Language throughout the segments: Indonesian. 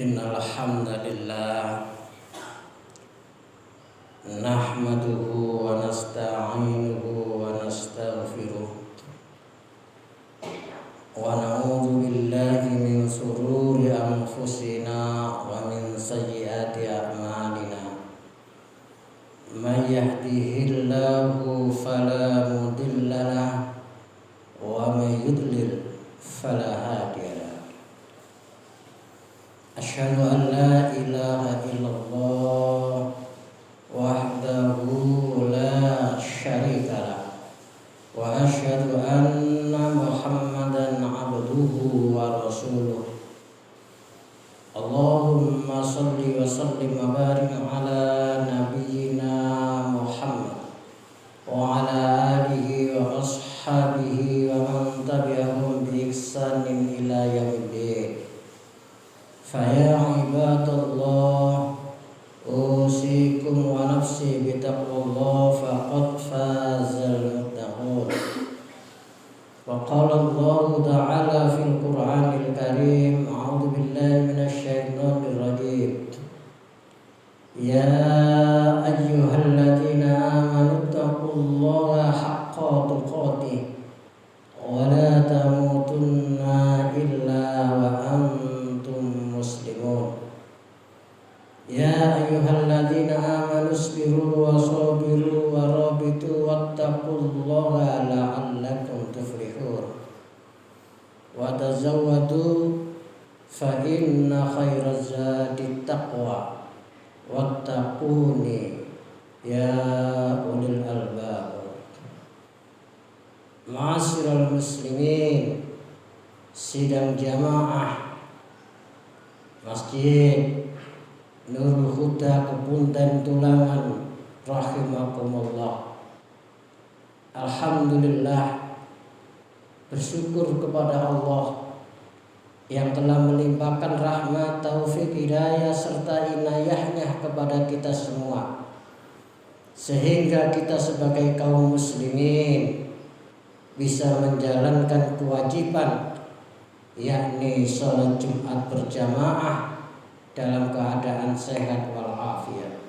Innal hamdalillah nahmaduhu wa nasta'inuhu wa nastaghfiruh wa na'udzu billahi min shururi anfusina wa min sayyiati a'malina. May yahdihillahu fala mudilla lahu wa may yudlil fala hadiya lahu. Asyhadu an la ilaha illallah wahdahu la syarika lah wa asyhadu anna Muhammadan abduhu wa rasuluh. Allahumma shalli wa sallim wa barik ala nabiyyina Muhammad wa ala alihi wa ashabihi wa man tabi'ahum bi ihsanin ila yaumiddin. Faya ibadallah, usikum wa nafsi bitaqwallah faqad fazal muttaqun. Wa qala Allah ta'ala fil Qur'anil Karim, a'udzu billahi minasy syaithanir rajim. Ya ayyuhalladzina amanu taqullaha haqqa tuqatih wa la tamutunna illa wa antum muslimun. Ya ayyuhalladzina amanu isbiru wa sabiru wa rabitu wattaqullaha la'allakum tuflihun. Wa tazawwadu fa inna khairaz zadi taqwa wattaquni ya ulil albab. Ma'asyiral muslimin, sidang jamaah Masjid Nurul Huda Kepunten Tulangan rahimakumullah. Alhamdulillah, bersyukur kepada Allah yang telah melimpahkan rahmat, taufik, hidayah serta inayahnya kepada kita semua, sehingga kita sebagai kaum muslimin bisa menjalankan kewajiban, yakni sholat Jumat berjamaah dalam keadaan sehat walafiat.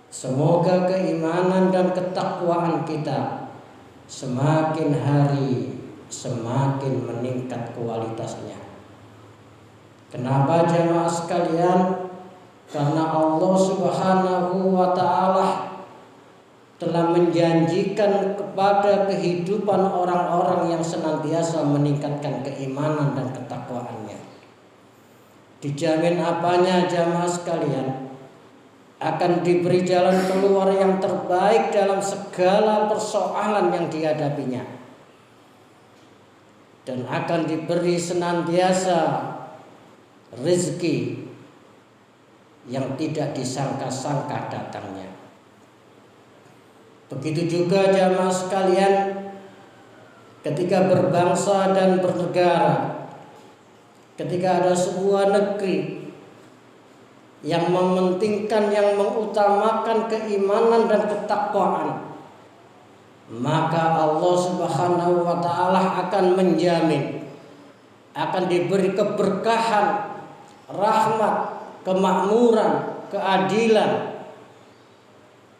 Semoga keimanan dan ketakwaan kita semakin hari semakin meningkat kualitasnya. Kenapa jamaah sekalian? Karena Allah Subhanahu wa ta'ala telah menjanjikan kepada kehidupan orang-orang yang senantiasa meningkatkan keimanan dan ketakwaannya. Dijamin apanya jamaah sekalian? Akan diberi jalan keluar yang terbaik dalam segala persoalan yang dihadapinya, dan akan diberi senantiasa rezeki yang tidak disangka-sangka datangnya. Begitu juga jamaah sekalian, ketika berbangsa dan bernegara, ketika ada sebuah negeri yang mementingkan, yang mengutamakan keimanan dan ketakwaan, maka Allah Subhanahu wa ta'ala akan menjamin, akan diberi keberkahan, rahmat, kemakmuran, keadilan.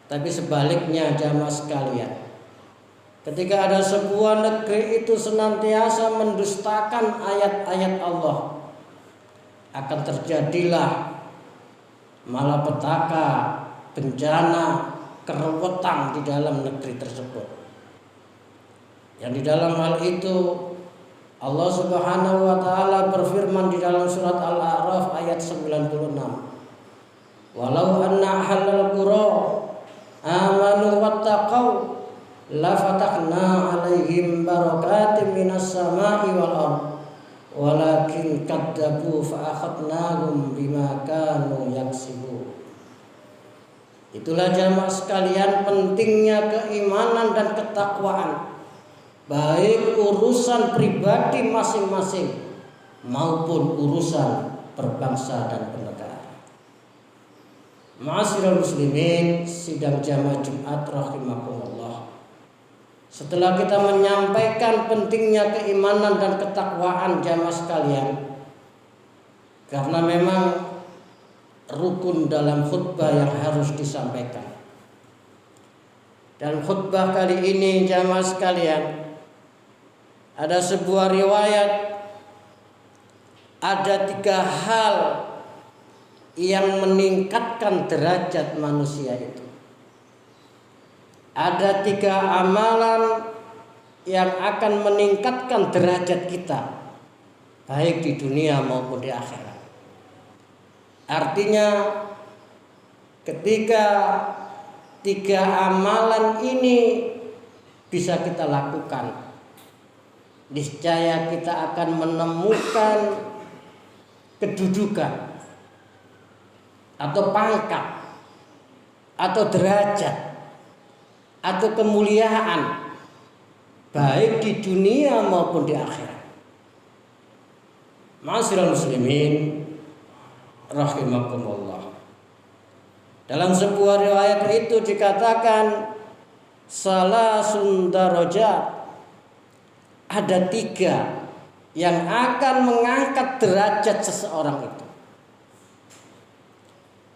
Tapi sebaliknya jamaah sekalian, ketika ada sebuah negeri itu senantiasa mendustakan ayat-ayat Allah, akan terjadilah malapetaka, bencana, kerewetan di dalam negeri tersebut. Yang di dalam hal itu Allah Subhanahu wa ta'ala berfirman di dalam surat Al-A'raf ayat 96. Walau anna ahlal qura amanu wattaqau la fatahna alaihim barakatim minas sama'i wal ardh walakin kadzabu fa akhadnahum bima kanu yaksibun. Itulah jamaah sekalian pentingnya keimanan dan ketakwaan, baik urusan pribadi masing-masing maupun urusan berbangsa dan bernegara. Ma'asyiral muslimin, sidang jamaah Jumat rahimakumullah. Setelah kita menyampaikan pentingnya keimanan dan ketakwaan jamaah sekalian, karena memang rukun dalam khutbah yang harus disampaikan. Dan khutbah kali ini jamaah sekalian, ada sebuah riwayat, ada 3 hal yang meningkatkan derajat manusia itu. Ada 3 amalan yang akan meningkatkan derajat kita, baik di dunia maupun di akhirat. Artinya ketika 3 amalan ini bisa kita lakukan, niscaya kita akan menemukan kedudukan atau pangkat atau derajat atau kemuliaan baik di dunia maupun di akhirat. Ma'asyiral muslimin rahimakumullah. Dalam sebuah riwayat itu dikatakan salasun darajat, ada 3 yang akan mengangkat derajat seseorang itu.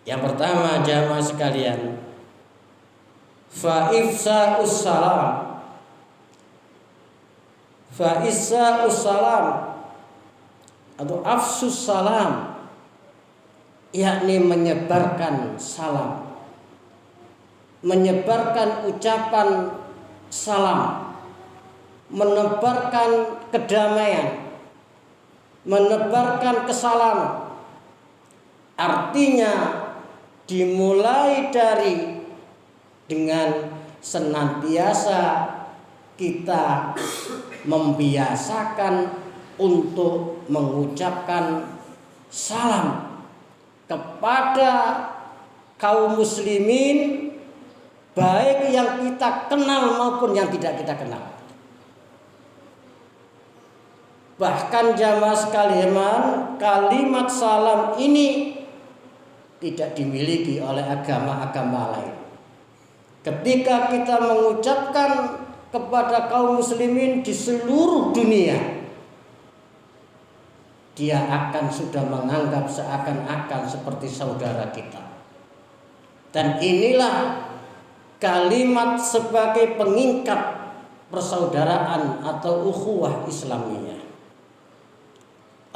Yang pertama jamaah sekalian, fa'ifsa'us salam. Fa'isa'us salam atau afsus salam, yakni menyebarkan salam, menyebarkan ucapan salam, menebarkan kedamaian, menebarkan kesalaman. Artinya dimulai dari dengan senantiasa kita membiasakan untuk mengucapkan salam kepada kaum muslimin, baik yang kita kenal maupun yang tidak kita kenal. Bahkan jamaah sekalian, kalimat salam ini tidak dimiliki oleh agama-agama lain. Ketika kita mengucapkan kepada kaum muslimin di seluruh dunia, dia akan sudah menganggap seakan-akan seperti saudara kita. Dan inilah kalimat sebagai pengikat persaudaraan atau ukhuwah Islamiyah.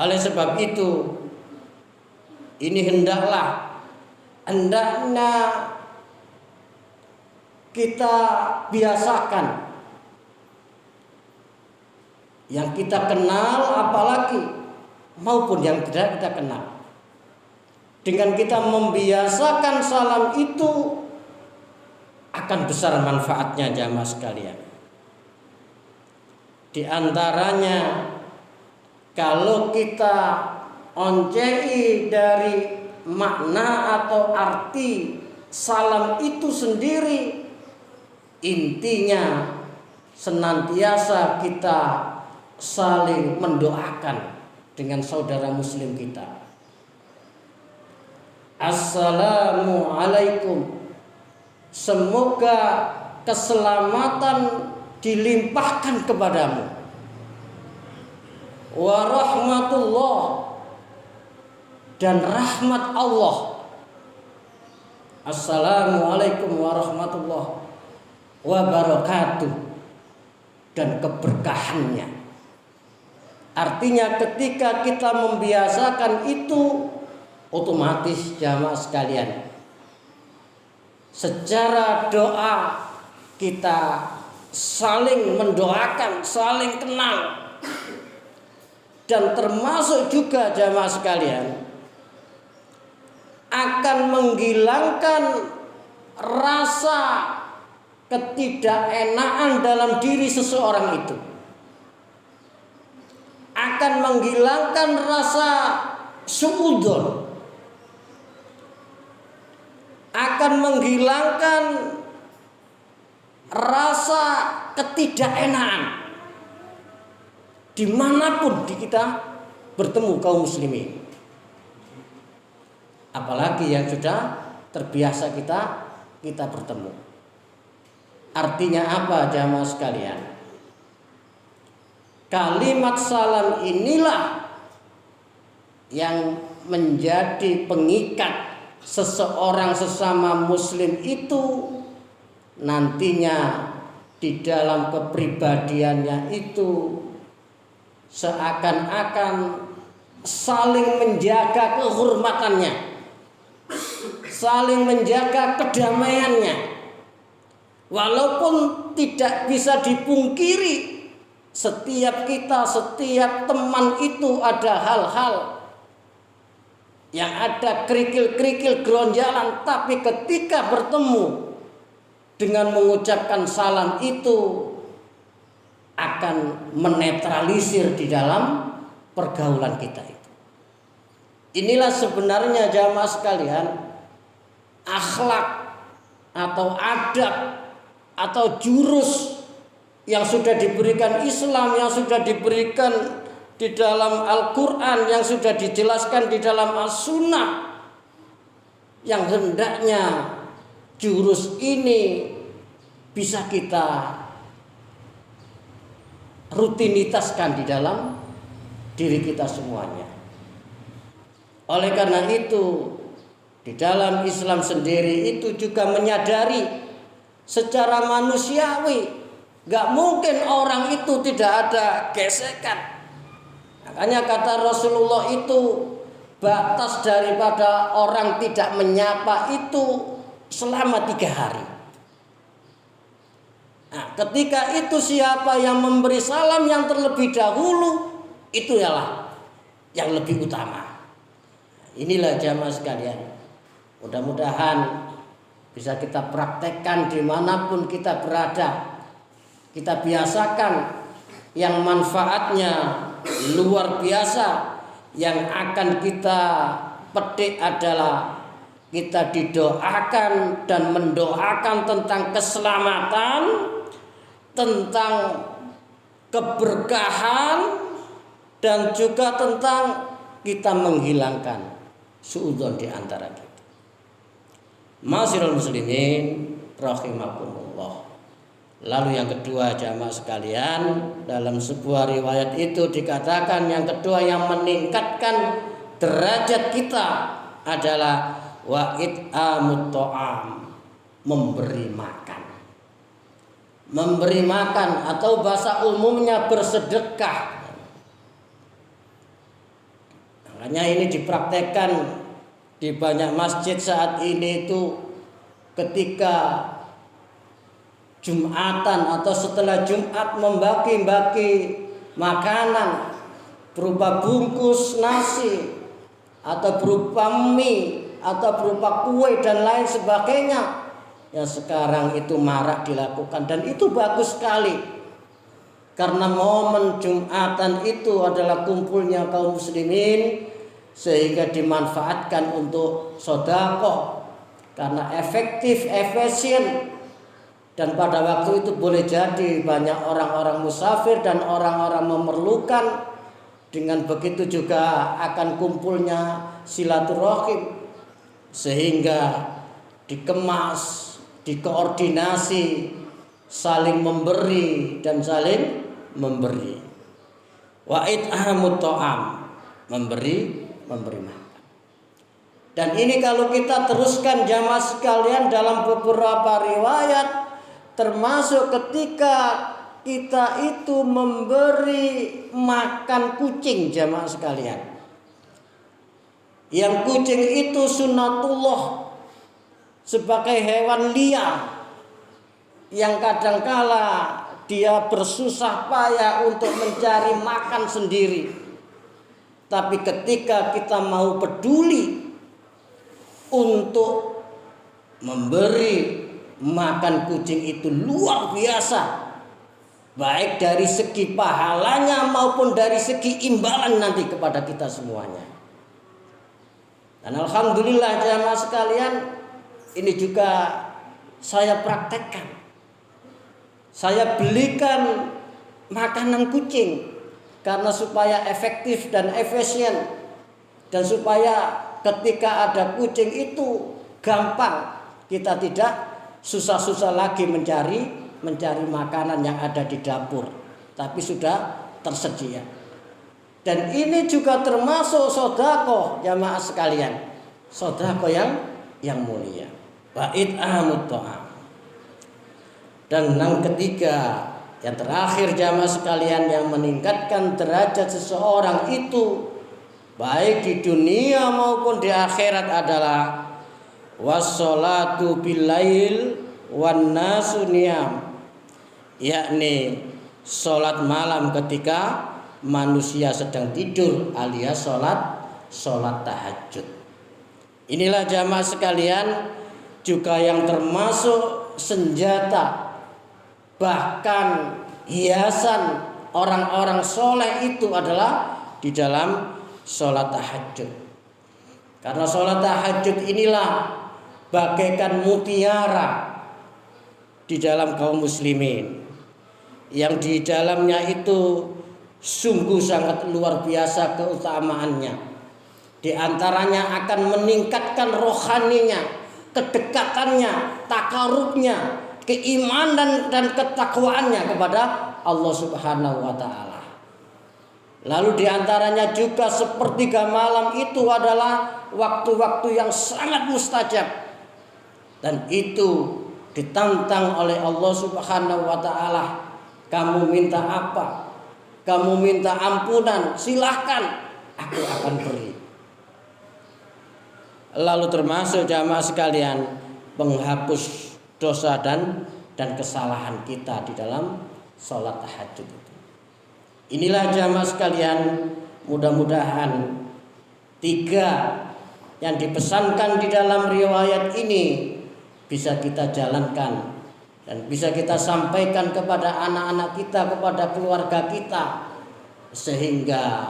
Oleh sebab itu, ini hendaknya kita biasakan yang kita kenal apalagi maupun yang tidak kita kenal. Dengan kita membiasakan salam itu akan besar manfaatnya jamaah sekalian. Di antaranya kalau kita oncei dari makna atau arti salam itu sendiri, intinya senantiasa kita saling mendoakan dengan saudara muslim kita. Assalamualaikum, semoga keselamatan dilimpahkan kepadamu. Warahmatullah, dan rahmat Allah. Assalamualaikum warahmatullahi wabarakatuh, dan keberkahannya. Artinya ketika kita membiasakan itu, otomatis jamaah sekalian, secara doa kita saling mendoakan, saling kenal. Dan termasuk juga jamaah sekalian akan menghilangkan rasa ketidakenaan dalam diri seseorang itu, akan menghilangkan rasa suudzon, akan menghilangkan rasa ketidakenaan dimanapun kita bertemu kaum muslimin. Apalagi yang sudah terbiasa kita bertemu. Artinya apa jamaah sekalian? Kalimat salam inilah yang menjadi pengikat seseorang sesama muslim itu nantinya di dalam kepribadiannya itu seakan-akan saling menjaga kehormatannya, saling menjaga kedamaiannya. Walaupun tidak bisa dipungkiri setiap kita, setiap teman itu ada hal-hal yang ada kerikil-kerikil geronjalan, tapi ketika bertemu dengan mengucapkan salam itu akan menetralisir di dalam pergaulan kita itu. Inilah sebenarnya jamaah sekalian akhlak atau adab atau jurus yang sudah diberikan Islam, yang sudah diberikan di dalam Al-Quran, yang sudah dijelaskan di dalam As-Sunnah, yang hendaknya jurus ini bisa kita rutinitaskan di dalam diri kita semuanya. Oleh karena itu, di dalam Islam sendiri itu juga menyadari secara manusiawi gak mungkin orang itu tidak ada gesekan. Makanya kata Rasulullah itu batas daripada orang tidak menyapa itu selama 3 hari. Nah, ketika itu siapa yang memberi salam yang terlebih dahulu, itu ialah yang lebih utama. Inilah jamaah sekalian, mudah-mudahan bisa kita praktekkan dimanapun kita berada. Kita biasakan yang manfaatnya luar biasa. Yang akan kita petik adalah kita didoakan dan mendoakan tentang keselamatan, tentang keberkahan, dan juga tentang kita menghilangkan suudzon di antara kita. Ma'asyiral muslimin rahimakumullah. Lalu yang kedua jamaah sekalian, dalam sebuah riwayat itu dikatakan yang kedua yang meningkatkan derajat kita adalah wa it'amut ta'am, memberi makan. Memberi makan atau bahasa umumnya bersedekah. Makanya ini dipraktekkan di banyak masjid saat ini itu ketika Jumatan atau setelah Jumat membagi-bagi makanan berupa bungkus nasi atau berupa mie atau berupa kue dan lain sebagainya yang sekarang itu marak dilakukan, dan itu bagus sekali karena momen Jumatan itu adalah kumpulnya kaum muslimin sehingga dimanfaatkan untuk sedekah karena efektif, efisien, dan pada waktu itu boleh jadi banyak orang-orang musafir dan orang-orang memerlukan. Dengan begitu juga akan kumpulnya silaturahim sehingga dikemas, dikoordinasi, saling memberi dan saling memberi. Wa it'amut ta'am, memberi makan. Dan ini kalau kita teruskan jamaah sekalian dalam beberapa riwayat, termasuk ketika kita itu memberi makan kucing jamaah sekalian. Yang kucing itu sunatullah sebagai hewan liar yang kadangkala dia bersusah payah untuk mencari makan sendiri. Tapi ketika kita mau peduli untuk memberi makan kucing itu luar biasa, baik dari segi pahalanya maupun dari segi imbalan nanti kepada kita semuanya. Dan alhamdulillah jamaah sekalian, ini juga saya praktekkan. Saya belikan makanan kucing karena supaya efektif dan efisien, dan supaya ketika ada kucing itu gampang, kita tidak susah-susah lagi mencari makanan yang ada di dapur, tapi sudah tersedia. Dan ini juga termasuk sodako jamaah sekalian, sodako yang mulia. Wa it'amut ta'am. Dan yang ketiga, yang terakhir jamaah sekalian, yang meningkatkan derajat seseorang itu baik di dunia maupun di akhirat adalah wassolatu billail wan nasu niyam, yakni sholat malam ketika manusia sedang tidur alias sholat tahajud. Inilah jamaah sekalian juga yang termasuk senjata, bahkan hiasan orang-orang soleh itu adalah di dalam sholat tahajud. Karena sholat tahajud inilah bagaikan mutiara di dalam kaum muslimin, yang di dalamnya itu sungguh sangat luar biasa keutamaannya. Di antaranya akan meningkatkan rohaninya, kedekatannya, takarubnya, keimanan dan ketakwaannya kepada Allah Subhanahu wa taala. Lalu di antaranya juga sepertiga malam itu adalah waktu-waktu yang sangat mustajab, dan itu ditantang oleh Allah Subhanahu wa taala. Kamu minta apa? Kamu minta ampunan, silahkan, aku akan beri. Lalu termasuk jamaah sekalian penghapus dosa dan kesalahan kita di dalam sholat tahajud itu. Inilah jamaah sekalian, mudah-mudahan tiga yang dipesankan di dalam riwayat ini bisa kita jalankan dan bisa kita sampaikan kepada anak-anak kita, kepada keluarga kita, sehingga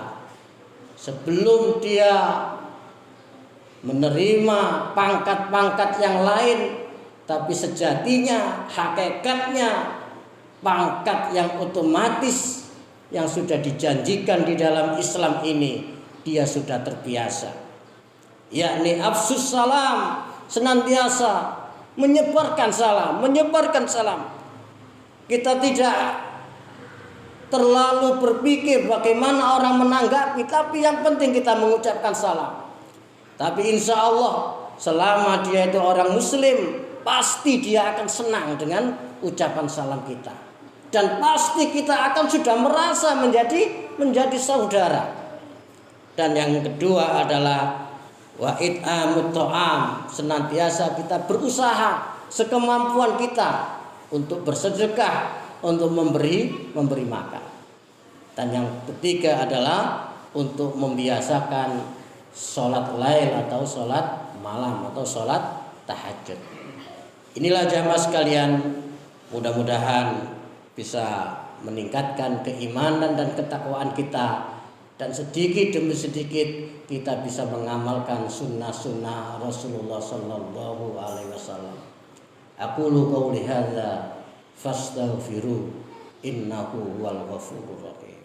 sebelum dia menerima pangkat-pangkat yang lain, tapi sejatinya, hakikatnya pangkat yang otomatis yang sudah dijanjikan di dalam Islam ini, dia sudah terbiasa, yakni afsus salam, senantiasa menyebarkan salam. Kita tidak terlalu berpikir bagaimana orang menanggapi, tapi yang penting kita mengucapkan salam. Tapi insya Allah selama dia itu orang muslim, pasti dia akan senang dengan ucapan salam kita, dan pasti kita akan sudah merasa menjadi saudara. Dan yang kedua adalah wa it'amut ta'am, senantiasa kita berusaha sekemampuan kita untuk bersedekah, untuk memberi makan. Dan yang ketiga adalah untuk membiasakan sholat lail atau sholat malam atau sholat tahajud. Inilah jamaah sekalian, mudah-mudahan bisa meningkatkan keimanan dan ketakwaan kita, dan sedikit demi sedikit kita bisa mengamalkan sunnah-sunnah Rasulullah Sallallahu Alaihi Wasallam. Aqulu qouli hadza fastaghfiru innahu huwal ghafurur rahim.